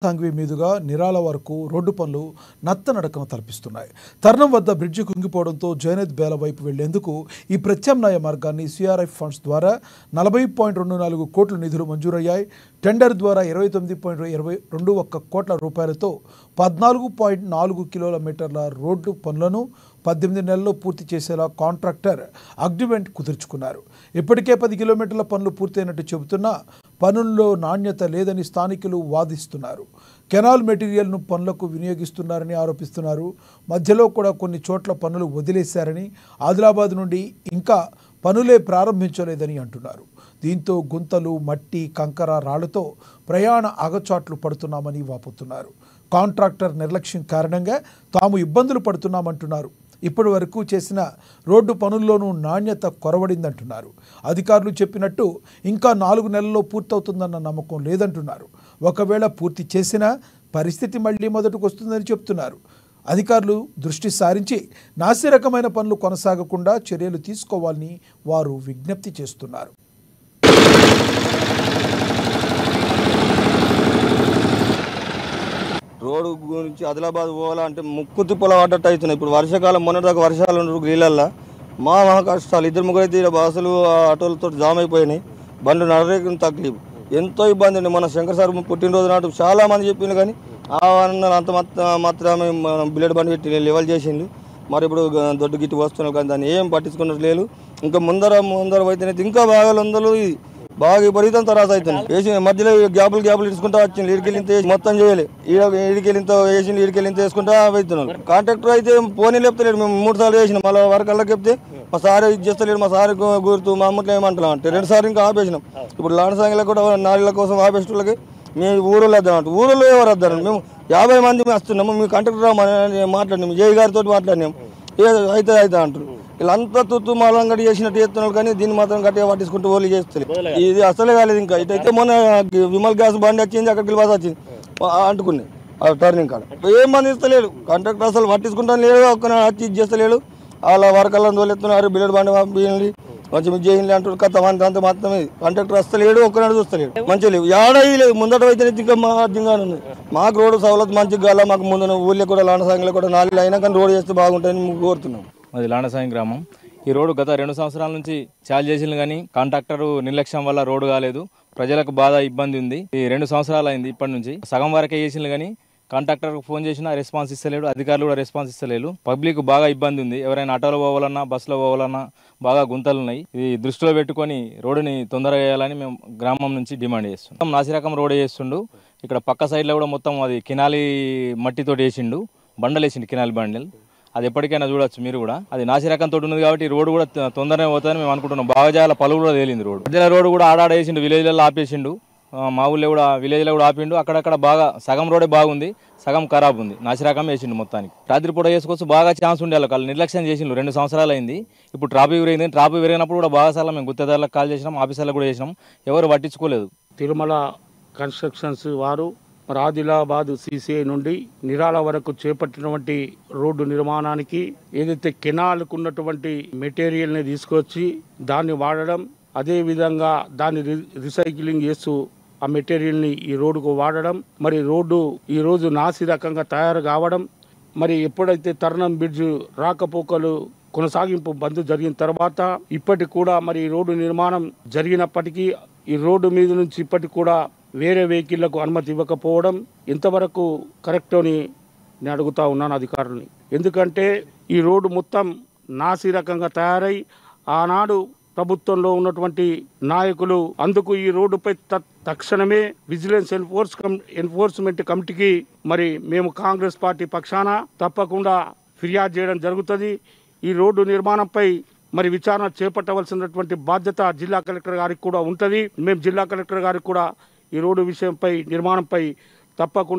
తాంగ్వి మీదుగా నిరాల వరకు రోడ్డు పనులు నత్తనడకన తలపిస్తున్నాయి. తర్నం వద్ద బ్రిడ్జి కుంగిపోవడంతో జైనత్ బేల వైపు వెళ్లేందుకు ఈ ప్రత్యామ్నాయ మార్గాన్ని సిఆర్ఎఫ్ ఫండ్స్ ద్వారా 40.24 కోట్ల నిధులు మంజూరయ్యాయి. టెండర్ ద్వారా 29.21 కోట్ల రూపాయలతో 14.4 కిలోమీటర్ల రోడ్డు పనులను 18 నెలల్లో పూర్తి చేసేలా కాంట్రాక్టర్ అగ్రిమెంట్ కుదుర్చుకున్నారు. ఇప్పటికే 10 కిలోమీటర్ల పనులు పూర్తయినట్టు చెబుతున్నా పనుల్లో నాణ్యత లేదని స్థానికులు వాదిస్తున్నారు. కెనాల్ మెటీరియల్ను పనులకు వినియోగిస్తున్నారని ఆరోపిస్తున్నారు. మధ్యలో కూడా కొన్ని చోట్ల పనులు వదిలేశారని, ఆదిలాబాద్ నుండి ఇంకా పనులే ప్రారంభించలేదని అంటున్నారు. దీంతో గుంతలు, మట్టి, కంకర, రాళ్లతో ప్రయాణ అగచాట్లు పడుతున్నామని వాపోతున్నారు. కాంట్రాక్టర్ నిర్లక్ష్యం కారణంగా తాము ఇబ్బందులు పడుతున్నామంటున్నారు. ఇప్పటి వరకు చేసిన రోడ్డు పనుల్లోనూ నాణ్యత కొరవడిందంటున్నారు. అధికారులు చెప్పినట్టు ఇంకా 4 నెలల్లో పూర్తవుతుందన్న నమ్మకం లేదంటున్నారు. ఒకవేళ పూర్తి చేసినా పరిస్థితి మళ్లీ మొదటికి వస్తుందని చెప్తున్నారు. అధికారులు దృష్టి సారించి నాసిరకమైన పనులు కొనసాగకుండా చర్యలు తీసుకోవాలని వారు విజ్ఞప్తి చేస్తున్నారు. రోడ్డు గురించి ఆదిలాబాద్ పోవాలంటే ముక్కు తిప్పల పడ్డట్టు అవుతున్నాయి. ఇప్పుడు వర్షాకాలం మొన్నటిదాకా వర్షాలు నీళ్ళల్లో మహా కష్టాలు. 2-3 అయితే బస్సులు ఆటోలతో జామ్ అయిపోయినాయి. బండ్లు నడరేకి తక్లీఫ్ ఎంతో ఇబ్బంది అండి. మన శంకర్ సార్ పుట్టినరోజు నాటు చాలా మంది చెప్పింది కానీ అంత మాత్రమే బిల్లెడ్ బండి పెట్టి లెవెల్ చేసిండు. మరి ఇప్పుడు దొడ్డు గిట్టి వస్తున్నారు కానీ దాన్ని ఏం పట్టించుకున్నట్టు లేదు. ఇంకా ముందర అయితే ఇంకా బాగా వందలు బాగా విపరీతం తర్వాత అవుతుంది. వేసి మధ్యలో గ్యాపులు తీసుకుంటా వచ్చింది. ఇడికెళ్ళింత మొత్తం చేయాలి. ఇడికెళ్ళింత వేసింది, ఇడికెళ్ళింత వేసుకుంటా అవుతున్నాడు. కాంట్రాక్టర్ అయితే పోనీ లేపుతలేడు. మేము 3 సార్లు వేసినాం. మళ్ళీ వరకల్లా చెప్తే మా సార్ ఇది చేస్తలేడు, మా సార్ గుర్తు మా అమ్మట్లో ఏమంటున్నాం అంటే 2 సార్లు ఇంకా ఆపేసినాం. ఇప్పుడు లాంటి సంఖ్యలో కూడా 4 కోసం ఆపేసేళ్ళకి మేము ఊళ్ళో వద్దామంటే ఊళ్ళో ఎవరు వద్దాం. మేము 50 మంది వస్తున్నాము. మీ కాంట్రాక్టర్ మాట్లాడినాము, జై గారితో మాట్లాడినాము. అయితే అంటారు. వీళ్ళంతా తుత్తు మాలంగడి చేసినట్టు చేస్తున్నారు కానీ దీన్ని మాత్రం గట్టిగా పట్టించుకుంటూ ఓన్లీ చేస్తారు. ఇది అసలే కాలేదు. ఇంకా ఇటైతే మొన్న విమల్ గ్యాస్ బండి వచ్చింది, అక్కడికి బస్ వచ్చింది అంటుకున్నాయి టర్నింగ్ కాడ. ఏం మంది ఇస్తలేడు. కాంట్రాక్టర్ అసలు పట్టించుకుంటాను లేడు. ఒక్క వచ్చి ఇది చేస్తలేడు. అలా వరకల్లా తోలెత్తున్నారు. బిల్లెడ్ బండి పంపించండి, మంచి మీద చేయండి అంటారు. కథ అంత మాత్రమే. కాంట్రాక్టర్ వస్తలేడు, ఒక్కనాడు చూస్తలేడు. మంచిగా లేవు. ఏడాయి లేదు. ముందట అయితే ఇంకా మాధ్యంగానే ఉంది. మాకు రోడ్డు సవలత్ మంచిగా కాల. మాకు ముందు ఊళ్ళో కూడా లాండ సంఘంలో కూడా 4 అయినా కానీ రోడ్డు చేస్తే బాగుంటుందని కోరుతున్నాం. అది లాండసాయం గ్రామం. ఈ రోడ్డు గత 2 సంవత్సరాల నుంచి చాలు చేసింది కానీ కాంట్రాక్టర్ నిర్లక్ష్యం వల్ల రోడ్డు కాలేదు. ప్రజలకు బాగా ఇబ్బంది ఉంది. ఈ 2 సంవత్సరాలు అయింది. ఇప్పటి నుంచి సగం వరకే చేసింది కానీ కాంట్రాక్టర్కి ఫోన్ చేసినా రెస్పాన్స్ ఇస్తలేడు. అధికారులు కూడా రెస్పాన్స్ ఇస్తలేరు. పబ్లిక్ బాగా ఇబ్బంది ఉంది. ఎవరైనా ఆటోలో పోవాలన్నా, బస్సులో పోవాలన్నా బాగా గుంతలు ఉన్నాయి. ఇది దృష్టిలో పెట్టుకొని రోడ్డుని తొందరగా వేయాలని మేము గ్రామం నుంచి డిమాండ్ చేస్తున్నాం. నాసిరకం రోడ్ చేస్తుండు. ఇక్కడ పక్క సైడ్లో కూడా మొత్తం అది కినాలి మట్టితో వేసిండు. బండలు వేసిండు, కినాలి బండలు. అది ఎప్పటికైనా చూడొచ్చు మీరు కూడా. అది నాసిరకంతో ఉన్నది కాబట్టి రోడ్డు కూడా తొందరగా పోతుందని మేము అనుకుంటున్నాం. బాగా చాలా పలువు కూడా తేలింది రోడ్డు. మధ్యలో రోడ్డు కూడా ఆడాడ వేసిండు. విలేజ్లలో ఆపేసిండు. మా ఊళ్ళో కూడా విలేజ్లో కూడా ఆపిండు. అక్కడక్కడ బాగా సగం రోడే బాగుంది, సగం ఖరాబ్ ఉంది. నాసిరకం వేసిండు మొత్తానికి. రాత్రి పూట చేసుకోవచ్చు బాగా ఛాన్స్ ఉండే వాళ్ళు నిర్లక్ష్యం చేసిండు. 2 సంవత్సరాలు అయింది. ఇప్పుడు ట్రాఫిక్ విరిగింది. ట్రాఫిక్ విరిగినప్పుడు కూడా బాగా సార్లు మేము గుత్తేదారులకు కాల్ చేసినాం, ఆఫీసర్లకు కూడా చేసినాం. ఎవరు పట్టించుకోలేదు. తిరుమల కన్స్ట్రక్షన్స్ వారు మరి ఆదిలాబాద్ సిసిఐ నుండి నిరాల వరకు చేపట్టినటువంటి రోడ్డు నిర్మాణానికి ఏదైతే కెనాల్కు ఉన్నటువంటి మెటీరియల్ని తీసుకొచ్చి దాన్ని వాడడం, అదేవిధంగా దాన్ని రీసైక్లింగ్ చేస్తూ ఆ మెటీరియల్ని ఈ రోడ్డుకు వాడడం, మరి రోడ్డు ఈరోజు నాసి రకంగా తయారు కావడం, మరి ఎప్పుడైతే తర్నం బ్రిడ్జ్ రాకపోకలు కొనసాగింపు బంద్ జరిగిన తర్వాత ఇప్పటికి కూడా మరి ఈ రోడ్డు నిర్మాణం జరిగినప్పటికీ ఈ రోడ్డు మీద నుంచి ఇప్పటికి కూడా వేరే వెహికల్లకు అనుమతి ఇవ్వకపోవడం ఎంతవరకు కరెక్ట్ అని నేను అడుగుతా ఉన్నాను అధికారులని. ఎందుకంటే ఈ రోడ్డు మొత్తం నాసి రకంగా తయారై ఆనాడు ప్రభుత్వంలో ఉన్నటువంటి నాయకులు అందుకు ఈ రోడ్డుపై తక్షణమే విజిలెన్స్ ఎన్ఫోర్స్మెంట్ కమిటీకి మరి మేము కాంగ్రెస్ పార్టీ పక్షాన తప్పకుండా ఫిర్యాదు చేయడం జరుగుతుంది. ఈ రోడ్డు నిర్మాణంపై మరి విచారణ చేపట్టవలసినటువంటి బాధ్యత జిల్లా కలెక్టర్ గారికి కూడా ఉంటుంది. మేము జిల్లా కలెక్టర్ గారికి కూడా ఈ రోడ్డు విషయంపై నిర్మాణంపై తప్పకుండా